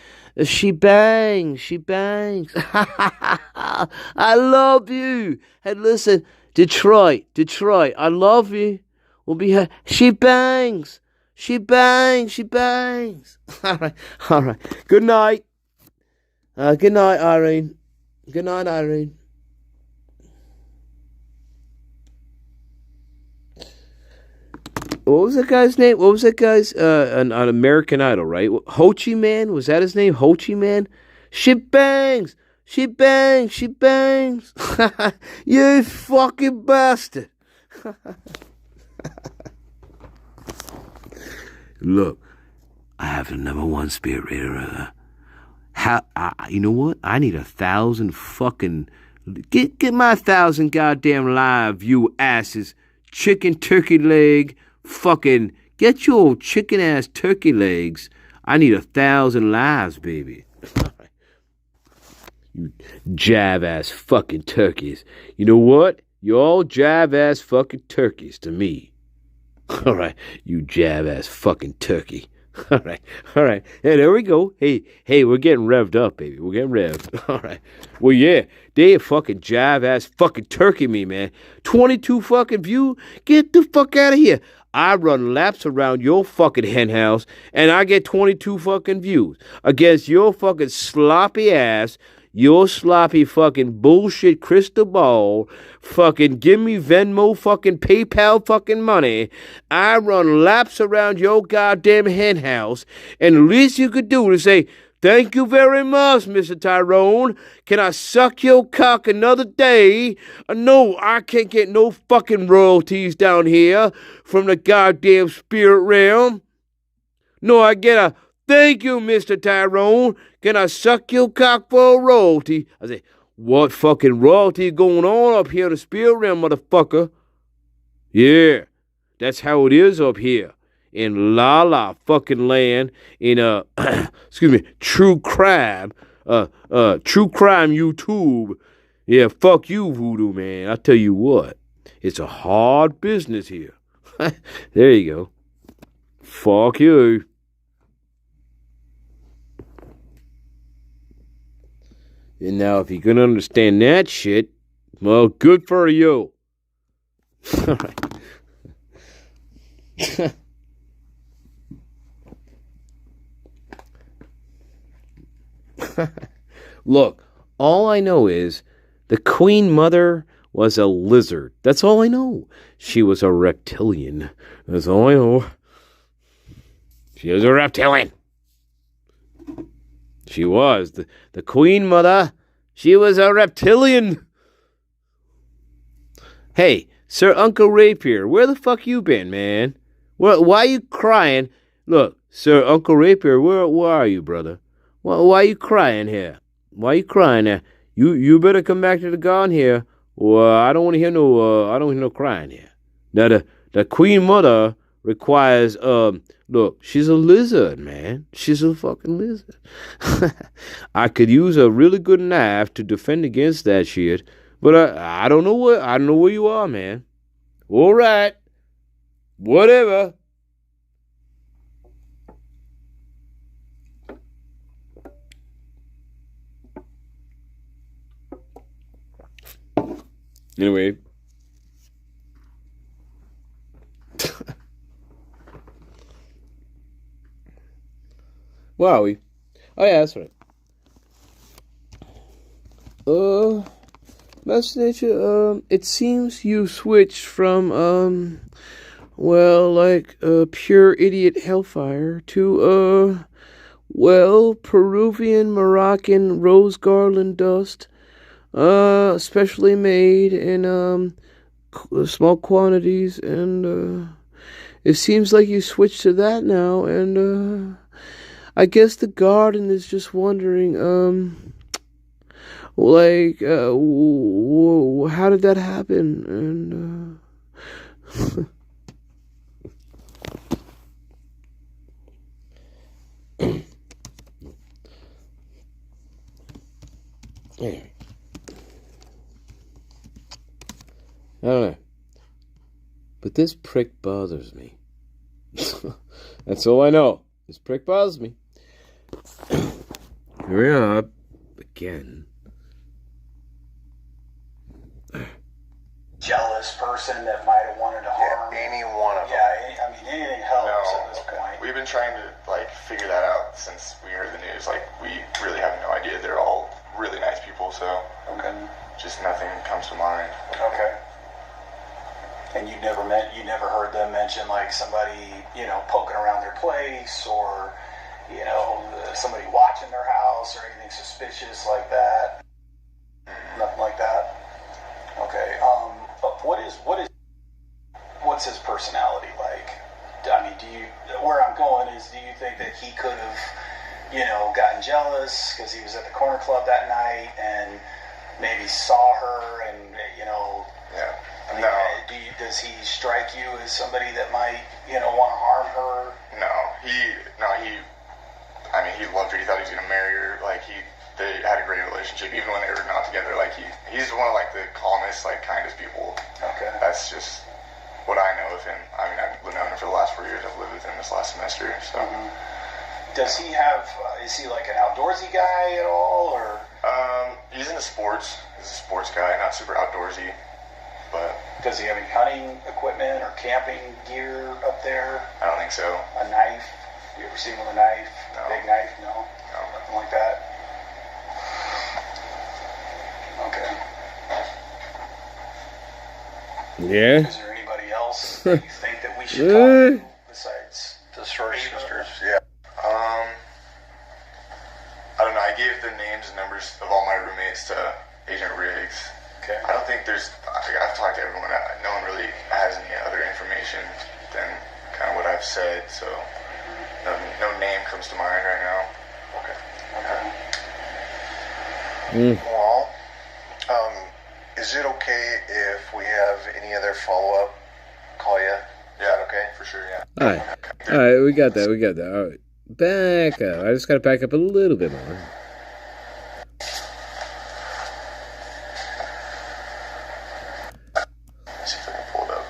she bangs, she bangs. I love you. And listen, Detroit, I love you. We'll be she bangs. She bangs, she bangs. All right. Good night. Good night, Irene. Good night, Irene. What was that guy's name? What was that guy's on American Idol, right? Ho Chi Man? Was that his name? Ho Chi Man? She bangs! She bangs! She bangs! You fucking bastard! Look, I have the #1 spirit rater. You know what? I need 1,000 fucking... Get my 1,000 goddamn live view asses. Chicken turkey leg. Fucking... Get your chicken ass turkey legs. I need 1,000 lives, baby. You jive ass fucking turkeys. You know what? You're all jive ass fucking turkeys to me. All right, you jab ass fucking turkey. All right. Hey, there we go. Hey, we're getting revved up, baby. We're getting revved. All right. Well, yeah, they fucking jive ass fucking turkey me, man. 22 fucking view. Get the fuck out of here. I run laps around your fucking hen house, and I get 22 fucking views against your fucking sloppy ass. Your sloppy fucking bullshit crystal ball, fucking give me Venmo fucking PayPal fucking money. I run laps around your goddamn hen house, and the least you could do is say, thank you very much, Mr. Tyrone. Can I suck your cock another day? No, I can't get no fucking royalties down here from the goddamn spirit realm. No, I get a thank you, Mr. Tyrone. Can I suck your cock for a royalty? I say, what fucking royalty going on up here in the spirit realm, motherfucker? Yeah, that's how it is up here in La fucking land in excuse me, true crime YouTube. Yeah, fuck you, Voodoo Man. I tell you what, it's a hard business here. There you go. Fuck you. And now, if you can understand that shit, well, good for you. All right. Look, all I know is the Queen Mother was a lizard. That's all I know. She was a reptilian. That's all I know. She was a reptilian. She was. The Queen Mother, she was a reptilian. Hey, Sir Uncle Rapier, where the fuck you been, man? Why are you crying? Look, Sir Uncle Rapier, where are you, brother? Why are you crying here? Why are you crying there? You better come back to the garden here, or I don't want to hear no crying here. Now the Queen Mother requires look, she's a lizard, man. She's a fucking lizard. I could use a really good knife to defend against that shit, but I don't know where you are, man. All right. Whatever. Anyway. Wowie. Oh yeah, that's right. Master Nature, it seems you switched from, pure idiot hellfire to, Peruvian Moroccan rose garland dust, specially made in, small quantities, and, it seems like you switched to that now, and, I guess the garden is just wondering, how did that happen? And anyway, I don't know, but this prick bothers me. That's all I know. This prick bothers me. Here we are again. Jealous person that might have wanted to harm. Any one of them. Yeah, anything helps at this point. We've been trying to figure that out since we heard the news. We really have no idea. They're all really nice people, so Okay. just nothing comes to mind. Okay. And you never heard them mention like somebody, you know, poking around their place or, you know, somebody watching their house or anything suspicious like that. Nothing like that. Okay. But what's his personality like? I mean, where I'm going is, do you think that he could have, you know, gotten jealous because he was at the corner club that night and maybe saw her and, you know, Yeah. I mean, No. Does he strike you as somebody that might, you know, want to harm her? I mean, he loved her. He thought he was gonna marry her. Like they had a great relationship, even when they were not together. Like he's one of like the calmest, like kindest people. Okay. That's just what I know of him. I mean, I've known him for the last 4 years. I've lived with him this last semester. So. Does he have? Is he like an outdoorsy guy at all, or? He's into sports. He's a sports guy, not super outdoorsy, but. Does he have any hunting equipment or camping gear up there? I don't think so. A knife? You ever see him with a knife? No. Big knife? No. No. Nothing like that. Okay. Yeah. Is there anybody else that you think that we should talk to besides The Story Ava? Sisters, yeah. I don't know. I gave their names and numbers of all my roommates to Agent Riggs. Okay. I don't think I've talked to everyone. No one really has any other information than kind of what I've said, so no name comes to mind right now. Okay. Well, is it okay if we have any other follow-up? Call you? Yeah, Okay. for sure, yeah. All right, we got that. All right, back up. I just got to back up a little bit more. Let's see if I can pull it up.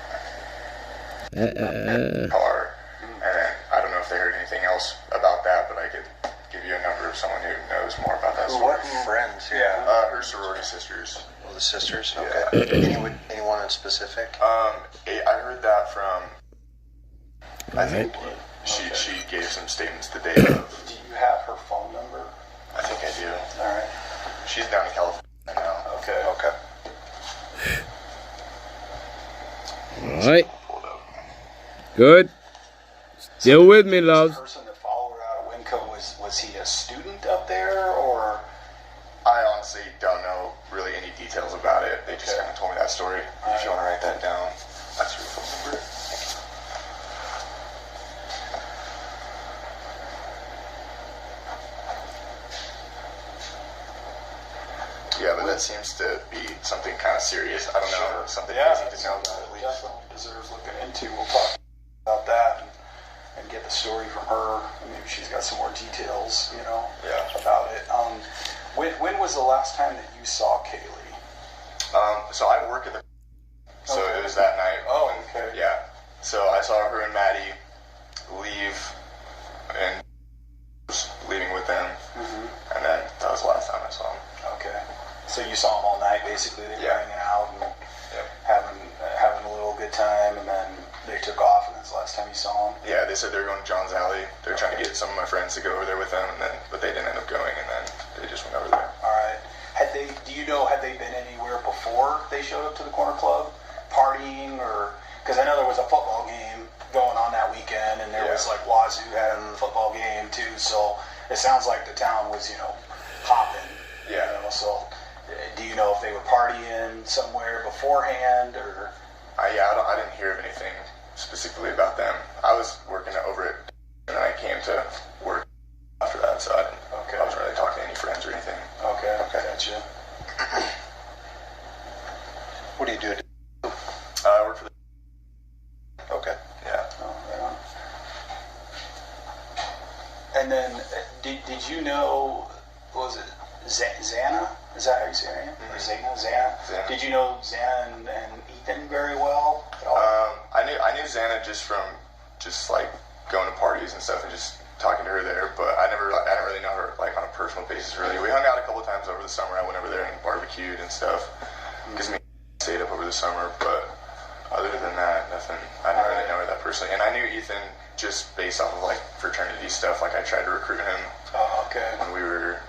Uh, Car. And then, I don't know if they heard anything else about that, but I could give you a number of someone who knows more about that story. Friends, Yeah. Her sorority sisters. Oh, the sisters? Okay. Anyone in specific? I heard that from. I think she gave some statements the day of. Do you have her phone number? I think I do. All right. She's down in California now. Okay. Okay. all right, Pull it up. good. Still with me, The loves. person that followed her out of Winco, was he a student up there, or? I honestly don't know really any details about it. They just kind of told me that story. If you want to write that down, that's your phone number. Yeah, but that seems to be something kind of serious. I don't know, something easy to know about at least. Definitely deserves looking into. We'll talk about that and get the story from her. Maybe she's got some more details, you know, about it. When was the last time that you saw Kaylee? So I work at the. So Okay. it was that night. Oh, okay. Yeah. So I saw her and Maddie leave, and was leaving with them, and then that was the last time I saw them. Okay. So you saw them all night, basically. They were Yeah. hanging out and Yep. having a little good time, and then they took off, and that's the last time you saw them. Yeah, they said they were going to John's Alley. They were trying to get some of my friends to go over there with them, but they didn't end up going, and then they just went over there. All right. Had they been anywhere before they showed up to the corner club, partying, or because I know there was a football game going on that weekend, and there was like Wazoo had a football game too. So it sounds like the town was, you know, hopping. Yeah. You know, so do you know if they were partying somewhere beforehand, or? I didn't hear of anything specifically about them. I was working over it, and I came to work after that, so I wasn't really talking to any friends or anything. Okay. Gotcha. What do you do? I work for the. Okay. Yeah. Oh, right on. And then, did you know, what was it, Xana? Is that how you say her name? Or Xana? Xana. Did you know Xana and Ethan very well at all? I knew Xana just from like going to parties and stuff and just talking to her there, but I didn't really know her like on a personal basis really. We hung out a couple of times over the summer. I went over there and barbecued and stuff because me stayed up over the summer, but other than that, nothing. I didn't really know her that personally, and I knew Ethan just based off of like fraternity stuff. Like I tried to recruit him Oh, okay. when we were.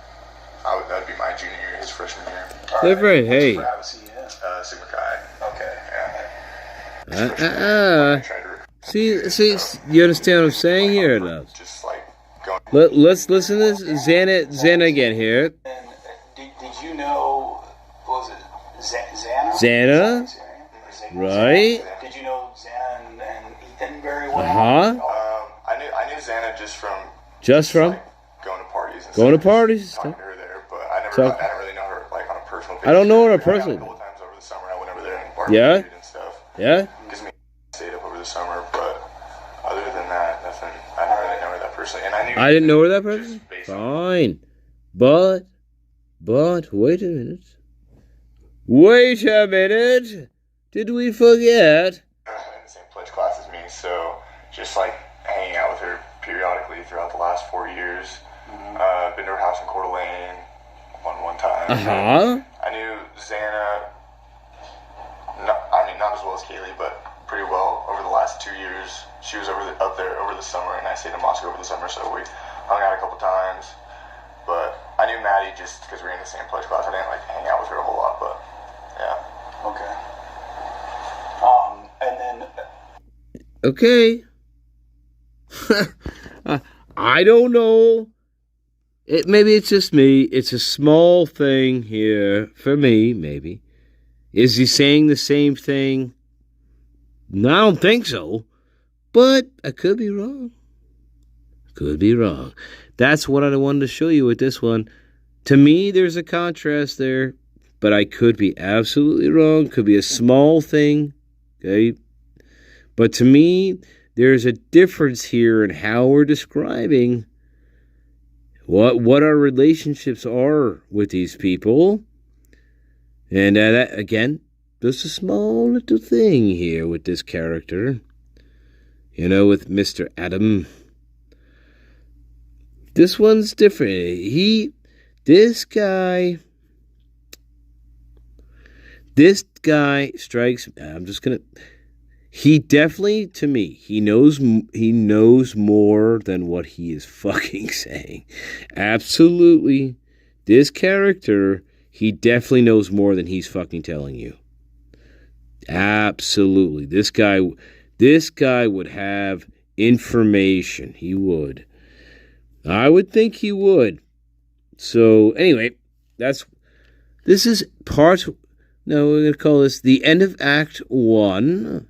That'd be my junior year, his freshman year. Different, hey. What frat was he in? Sigma Chi. Okay. Yeah. See, you understand what I'm saying here, love? Just like going. Let's listen to this. Xana again here. And did you know, what was it, Xana? Right. Did you know Xana and Ethan very well? I knew Xana just from like, going to parties. And going to stuff, parties. Talking to her there, but I didn't really know her like on a personal basis. I don't know her personally. A couple times over the summer, I went over there and barbecued and stuff. Yeah. Gives me stayed up over the summer, but other than that, nothing. I didn't really know her that personally, and I didn't know her that personally. Fine, but wait a minute. Wait a minute. Did we forget? In the same pledge class as me, so just like hanging out with her periodically throughout the last 4 years. Been to her house in Coeur d'Alene one time. I knew Xana, not as well as Kaylee, but pretty well over the last 2 years. She was up there over the summer, and I stayed in Moscow over the summer, so we hung out a couple times. But I knew Maddie just because we were in the same pledge class. I didn't like hang out with her a whole lot, but yeah. Okay. And then. Okay. I don't know. Maybe it's just me. It's a small thing here for me, maybe. Is he saying the same thing? No, I don't think so. But I could be wrong. Could be wrong. That's what I wanted to show you with this one. To me, there's a contrast there, but I could be absolutely wrong. Could be a small thing, okay? But to me, there's a difference here in how we're describing what our relationships are with these people. And again, just a small little thing here with this character. You know, with Mr. Adam. This one's different. This guy strikes. He definitely, to me, he knows more than what he is fucking saying. Absolutely, this character, he definitely knows more than he's fucking telling you. Absolutely, this guy would have information. He would. I would think he would. So, anyway, this is part, no, we're going to call this the end of Act 1.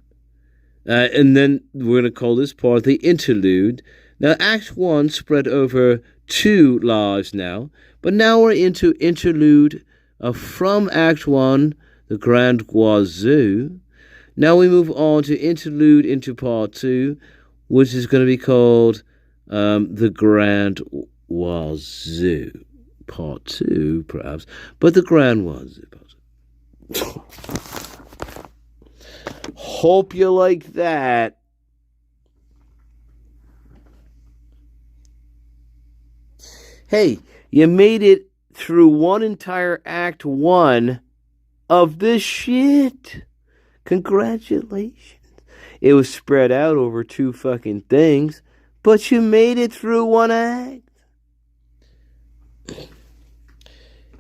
And then we're going to call this part the interlude. Now, Act 1 spread over 2 lives now. But now we're into interlude from Act 1, the Grand Wazoo. Now we move on to interlude into part 2, which is going to be called the Grand Wazoo. Part 2, perhaps. But the Grand Wazoo. Hope you like that. Hey, you made it through one entire Act 1 of this shit. Congratulations. It was spread out over 2 fucking things, but you made it through 1 act.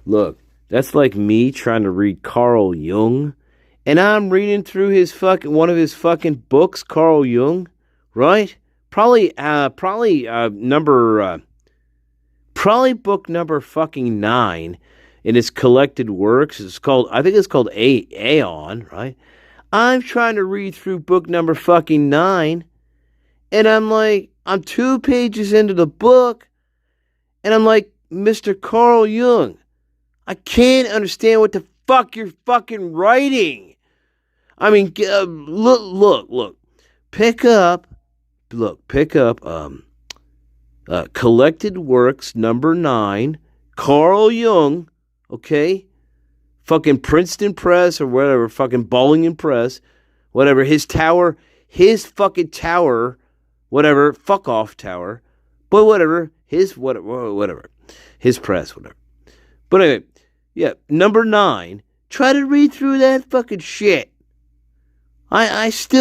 Look, that's like me trying to read Carl Jung. And I'm reading through one of his fucking books, Carl Jung, right? Probably book number fucking 9 in his collected works. I think it's called Aeon, right? I'm trying to read through book number fucking 9, and I'm 2 pages into the book, and I'm like, Mr. Carl Jung, I can't understand what the fuck you're fucking writing. I mean, look. Pick up, Collected Works number 9, Carl Jung, okay? Fucking Princeton Press or whatever, fucking Bowling Press, whatever, his fucking tower, whatever, fuck off tower, but whatever, his press, whatever. But anyway, yeah, number 9, try to read through that fucking shit. I used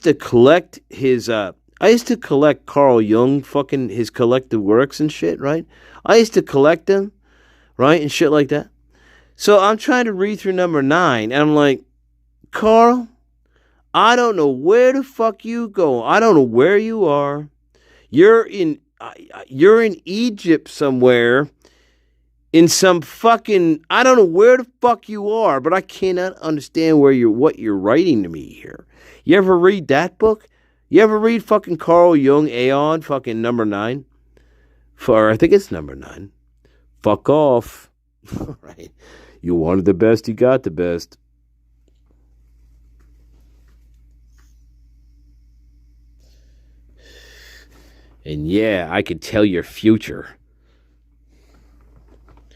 to collect Carl Jung, fucking his collected works and shit, right? I used to collect them, right, and shit like that. So I'm trying to read through number 9, and I'm like, Carl, I don't know where the fuck you go. I don't know where you are. You're in Egypt somewhere. In some fucking, I don't know where the fuck you are, but I cannot understand what you're writing to me here. You ever read that book? You ever read fucking Carl Jung, Aeon, fucking number 9? I think it's number 9. Fuck off. All right. You wanted the best, you got the best. And yeah, I can tell your future.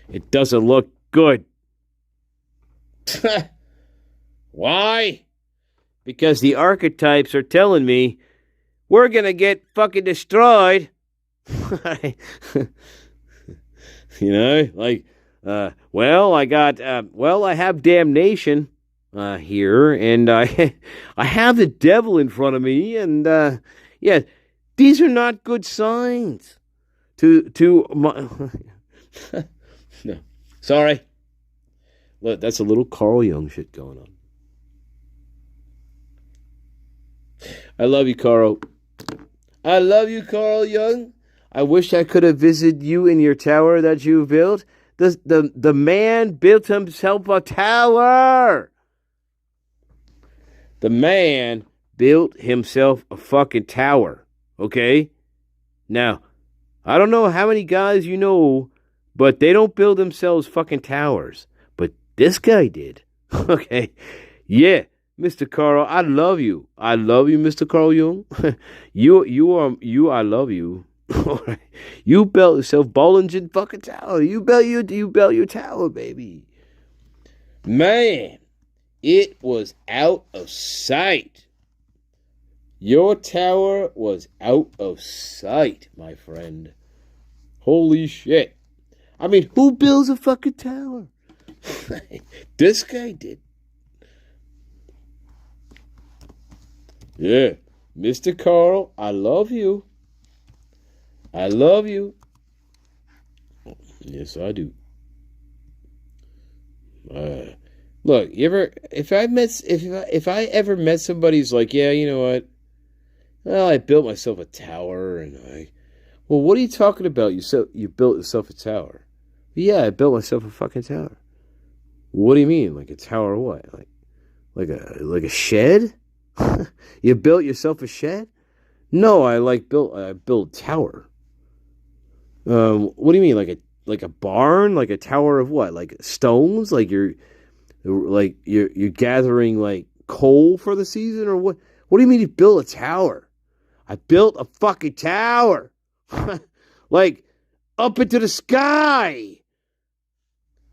It doesn't look good. Why? Because the archetypes are telling me we're going to get fucking destroyed. I have damnation here, and I have the devil in front of me, and yeah, these are not good signs. No, sorry. Look, that's a little Carl Jung shit going on. I love you, Carl. I love you, Carl Jung. I wish I could have visited you in your tower that you built. The man built himself a tower. The man built himself a fucking tower. Okay? Now, I don't know how many guys you know, but they don't build themselves fucking towers. But this guy did. Okay? Yeah, Mr. Carl, I love you. I love you, Mr. Carl Jung. I love you. You built yourself Bollingen fucking tower. You built your tower, baby. Man, it was out of sight. Your tower was out of sight, my friend. Holy shit. I mean, who builds a fucking tower? This guy did. Yeah, Mr. Carl, I love you. I love you. Yes, I do. Look, if I ever met somebody who's like, yeah, you know what? Well, I built myself a tower, and well, what are you talking about? You built yourself a tower? Yeah, I built myself a fucking tower. What do you mean, like a tower? What? Like a shed? You built yourself a shed? No, I built a tower. What do you mean, like a barn, like a tower of what? Like stones? Like you're gathering like coal for the season, or what? What do you mean you built a tower? I built a fucking tower, like up into the sky.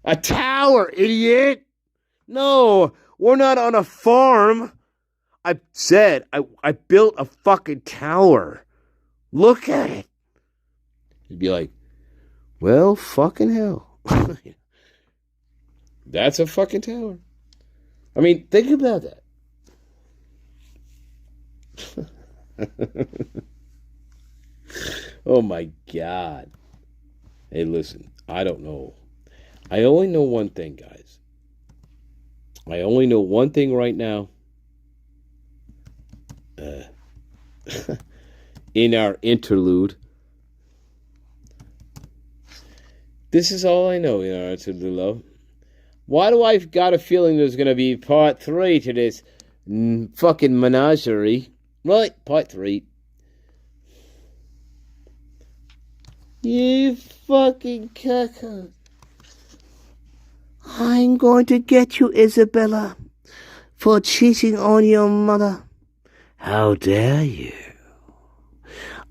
A tower, idiot. No, we're not on a farm. I said I built a fucking tower. Look at it. You'd be like, well, fucking hell. That's a fucking tower. I mean, think about that. Oh my God. Hey, listen, I don't know. I only know one thing, guys. I only know one thing right now. In our interlude. This is all I know in our interlude, love. Why do I got a feeling there's going to be part 3 to this fucking menagerie? Right, part 3. You fucking cacker. I'm going to get you, Isabella, for cheating on your mother. How dare you?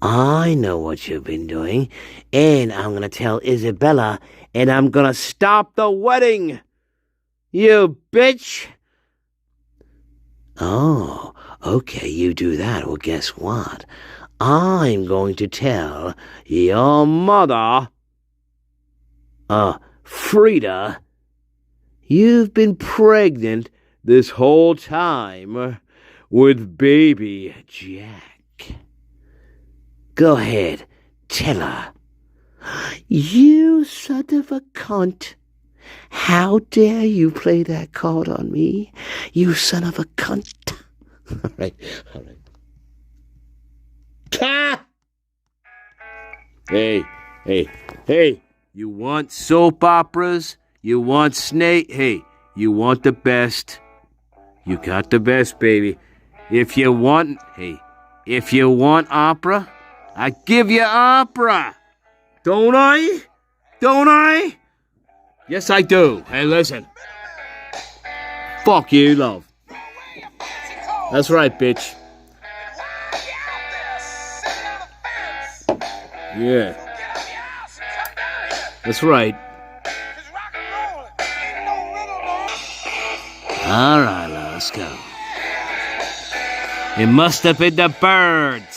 I know what you've been doing, and I'm going to tell Isabella, and I'm going to stop the wedding. You bitch. Oh, okay, you do that. Well, guess what? I'm going to tell your mother, Frida, you've been pregnant this whole time with baby Jack. Go ahead, tell her. You son of a cunt. How dare you play that card on me, you son of a cunt. All right. All right. Ah! Hey. You want soap operas? You want snake? Hey, you want the best? You got the best, baby. If you want opera, I give you opera. Don't I? Don't I? Yes, I do. Hey, listen. Fuck you, love. That's right, bitch. Yeah. That's right. All right, let's go. It must have been the birds.